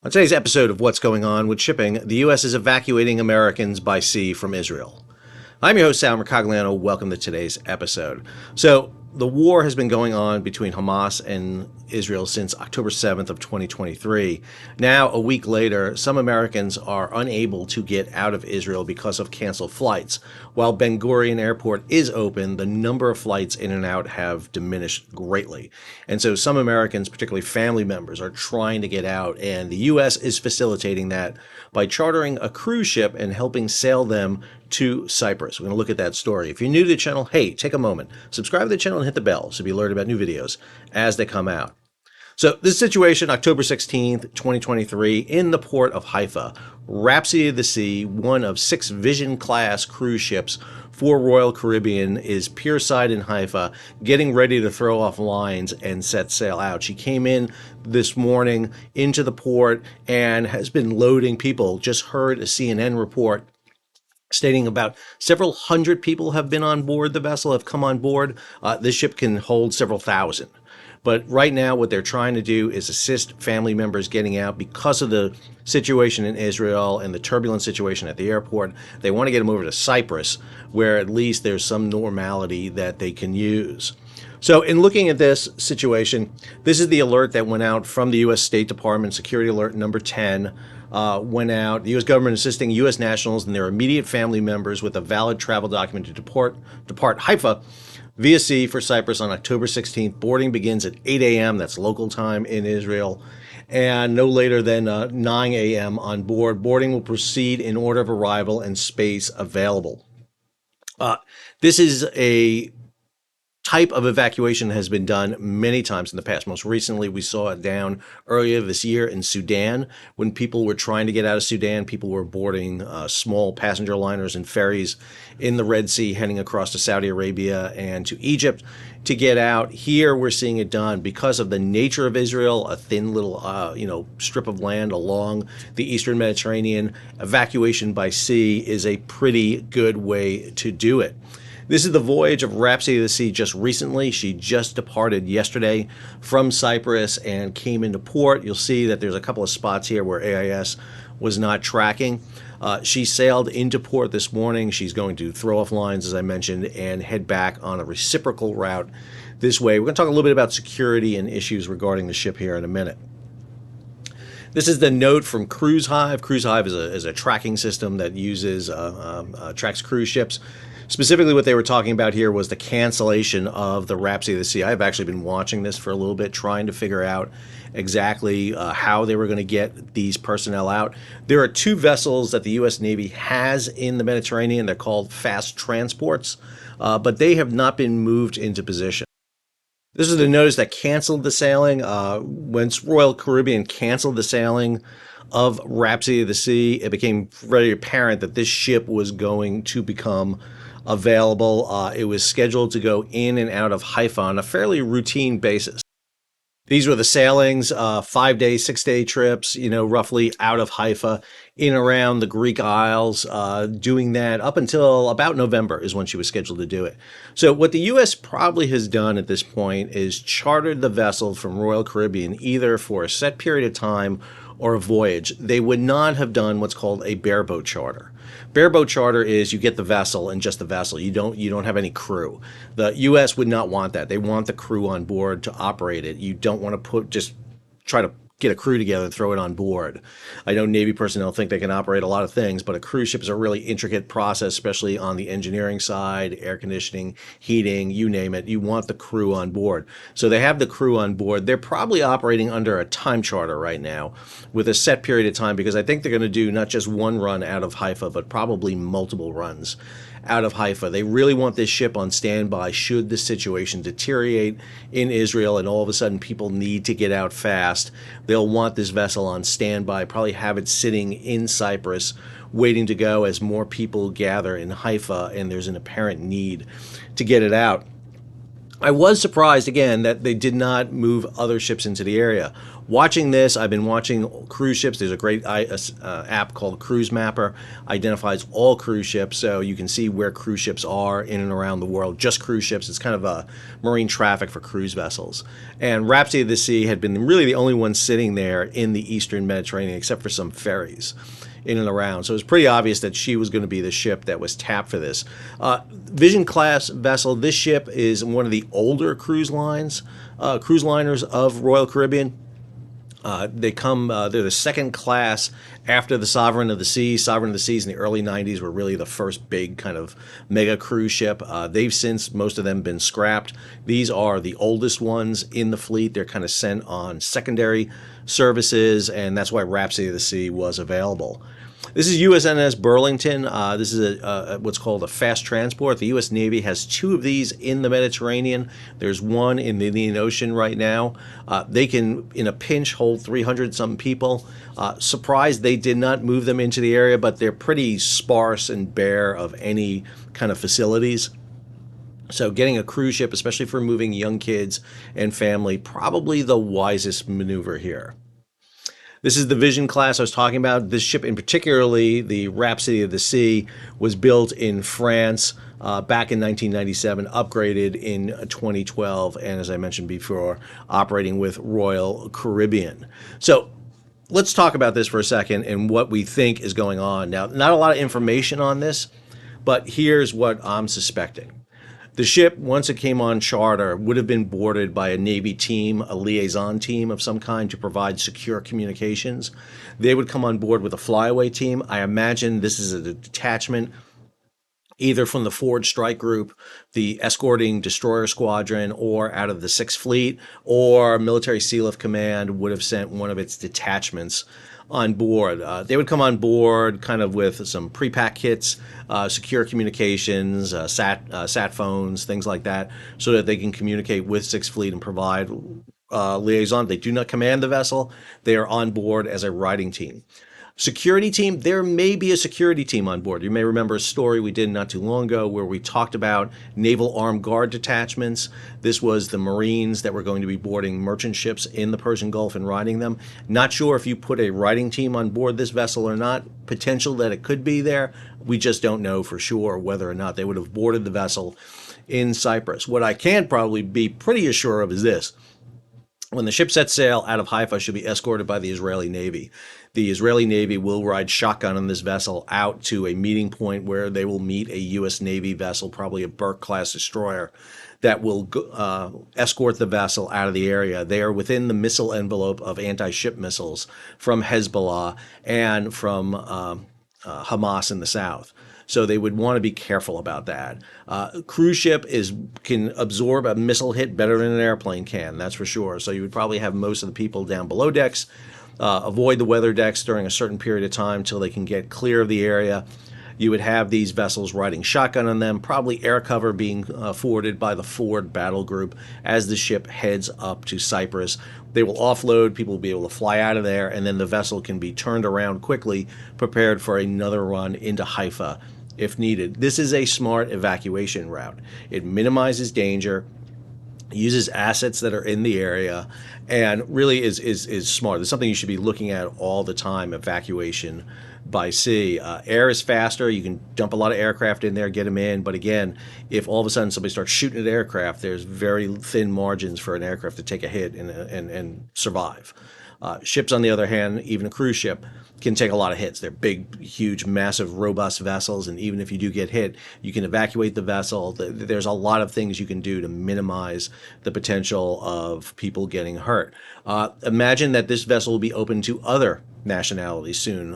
On today's episode of What's Going On with Shipping, the U.S. is evacuating Americans by sea from Israel. I'm your host, Sal Mercogliano. Welcome to today's episode. So, the war has been going on between Hamas and Israel since October 7th of 2023. Now, a week later, some Americans are unable to get out of Israel because of canceled flights. While Ben Gurion Airport is open, the number of flights in and out have diminished greatly. And so some Americans, particularly family members, are trying to get out, and the U.S. is facilitating that by chartering a cruise ship and helping sail them to Cyprus. We're going to look at that story. If you're new to the channel, hey, take a moment, subscribe to the channel and hit the bell so you'll be alerted about new videos as they come out. So this situation, October 16th, 2023, in the port of Haifa, Rhapsody of the Sea, one of 6 Vision-class cruise ships for Royal Caribbean, is pierside in Haifa, getting ready to throw off lines and set sail out. She came in this morning into the port and has been loading people. Just heard a CNN report stating about several hundred people have been on board the vessel, have come on board. This ship can hold several thousand. But right now, what they're trying to do is assist family members getting out because of the situation in Israel and the turbulent situation at the airport. They want to get them over to Cyprus, where at least there's some normality that they can use. So in looking at this situation, this is the alert that went out from the U.S. State Department, Security Alert number 10, went out. The U.S. government assisting U.S. nationals and their immediate family members with a valid travel document to depart Haifa via sea for Cyprus on October 16th. Boarding begins at 8 a.m. That's local time in Israel, and no later than 9 a.m. on board. Boarding will proceed in order of arrival and space available. This is a type of evacuation has been done many times in the past. Most recently, we saw it down earlier this year in Sudan. When people were trying to get out of Sudan, people were boarding small passenger liners and ferries in the Red Sea, heading across to Saudi Arabia and to Egypt to get out. Here, we're seeing it done because of the nature of Israel, a thin little, strip of land along the Eastern Mediterranean. Evacuation by sea is a pretty good way to do it. This is the voyage of Rhapsody of the Sea just recently. She just departed yesterday from Cyprus and came into port. You'll see that there's a couple of spots here where AIS was not tracking. She sailed into port this morning. She's going to throw off lines, as I mentioned, and head back on a reciprocal route this way. We're going to talk a little bit about security and issues regarding the ship here in a minute. This is the note from Cruisehive. Cruisehive is a tracking system that uses tracks cruise ships. Specifically, what they were talking about here was the cancellation of the Rhapsody of the Sea. I've actually been watching this for a little bit, trying to figure out exactly how they were going to get these personnel out. There are 2 vessels that the U.S. Navy has in the Mediterranean. They're called fast transports, but they have not been moved into position. This is the notice that canceled the sailing. When Royal Caribbean canceled the sailing of Rhapsody of the Sea, it became very apparent that this ship was going to become available. It was scheduled to go in and out of Haifa on a fairly routine basis. These were the sailings, 5-day, 6-day trips, roughly out of Haifa, in around the Greek Isles, doing that up until about November is when she was scheduled to do it. So what the U.S. probably has done at this point is chartered the vessel from Royal Caribbean either for a set period of time or a voyage. They would not have done what's called a bareboat charter. Bareboat charter is you get the vessel and just the vessel. You don't have any crew. The U.S. would not want that. They want the crew on board to operate it. You don't want to just try to get a crew together and throw it on board. I know Navy personnel think they can operate a lot of things, but a cruise ship is a really intricate process, especially on the engineering side, air conditioning, heating, you name it. You want the crew on board. So they have the crew on board. They're probably operating under a time charter right now with a set period of time because I think they're going to do not just one run out of Haifa, but probably multiple runs out of Haifa. They really want this ship on standby should the situation deteriorate in Israel and all of a sudden people need to get out fast. They'll want this vessel on standby, probably have it sitting in Cyprus waiting to go as more people gather in Haifa and there's an apparent need to get it out. I was surprised, again, that they did not move other ships into the area. Watching this, I've been watching cruise ships. There's a great app called Cruise Mapper, identifies all cruise ships, so you can see where cruise ships are in and around the world. Just cruise ships. It's kind of a marine traffic for cruise vessels. And Rhapsody of the Sea had been really the only one sitting there in the Eastern Mediterranean, except for some ferries in and around. So it was pretty obvious that she was going to be the ship that was tapped for this. Vision class vessel. This ship is one of the older cruise liners of Royal Caribbean. They're the second class after the Sovereign of the Seas. Sovereign of the Seas in the early 90s were really the first big kind of mega cruise ship. They've since, most of them, been scrapped. These are the oldest ones in the fleet. They're kind of sent on secondary services, and that's why Rhapsody of the Sea was available. This is USNS Burlington. This is what's called a fast transport. The U.S. Navy has two of these in the Mediterranean. There's one in the Indian Ocean right now. They can, in a pinch, hold 300-something people. Surprised they did not move them into the area, but they're pretty sparse and bare of any kind of facilities. So getting a cruise ship, especially for moving young kids and family, probably the wisest maneuver here. This is the Vision class I was talking about. This ship in particularly, the Rhapsody of the Sea, was built in France back in 1997, upgraded in 2012, and as I mentioned before, operating with Royal Caribbean. So let's talk about this for a second and what we think is going on. Now, not a lot of information on this, but here's what I'm suspecting. The ship, once it came on charter, would have been boarded by a Navy team, a liaison team of some kind to provide secure communications. They would come on board with a flyaway team. I imagine this is a detachment either from the Forward Strike Group, the escorting destroyer squadron, or out of the 6th Fleet, or Military Sealift Command would have sent one of its detachments on board. They would come on board kind of with some pre-pack kits, secure communications, sat phones, things like that, so that they can communicate with 6th Fleet and provide liaison. They do not command the vessel. They are on board as a riding team. Security team, there may be a security team on board. You may remember a story we did not too long ago where we talked about naval armed guard detachments. This was the Marines that were going to be boarding merchant ships in the Persian Gulf and riding them. Not sure if you put a riding team on board this vessel or not. Potential that it could be there. We just don't know for sure whether or not they would have boarded the vessel in Cyprus. What I can probably be pretty assured of is this. When the ship sets sail out of Haifa, it should be escorted by the Israeli Navy. The Israeli Navy will ride shotgun on this vessel out to a meeting point where they will meet a U.S. Navy vessel, probably a Burke-class destroyer, that will escort the vessel out of the area. They are within the missile envelope of anti-ship missiles from Hezbollah and from Hamas in the south. So they would want to be careful about that. Cruise ship can absorb a missile hit better than an airplane can, that's for sure. So you would probably have most of the people down below decks, avoid the weather decks during a certain period of time till they can get clear of the area. You would have these vessels riding shotgun on them, probably air cover being forwarded by the forward battle group as the ship heads up to Cyprus. They will offload, people will be able to fly out of there, and then the vessel can be turned around quickly, prepared for another run into Haifa if needed. This is a smart evacuation route. It minimizes danger, uses assets that are in the area, and really is smart. It's something you should be looking at all the time, evacuation by sea. Air is faster. You can dump a lot of aircraft in there, get them in. But again, if all of a sudden somebody starts shooting at aircraft, there's very thin margins for an aircraft to take a hit and survive. Ships, on the other hand, even a cruise ship, can take a lot of hits. They're big, huge, massive, robust vessels, and even if you do get hit, you can evacuate the vessel. There's a lot of things you can do to minimize the potential of people getting hurt. Imagine that this vessel will be open to other nationalities soon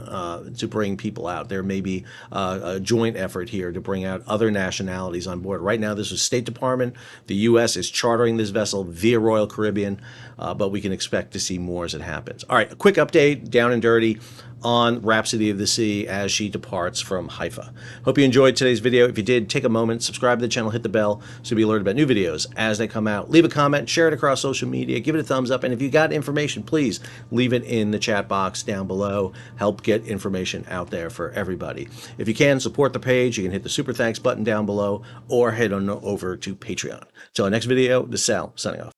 to bring people out. There may be a joint effort here to bring out other nationalities on board. Right now, this is State Department. The U.S. is chartering this vessel via Royal Caribbean, but we can expect to see more as it happens. All right, a quick update, down and dirty, on Rhapsody of the Sea as she departs from Haifa. Hope you enjoyed today's video. If you did, take a moment, subscribe to the channel, hit the bell so you'll be alerted about new videos as they come out. Leave a comment, share it across social media, give it a thumbs up, and if you got information, please leave it in the chat box down below. Help get information out there for everybody. If you can, support the page. You can hit the super thanks button down below or head on over to Patreon. Till our next video, this is Sal, signing off.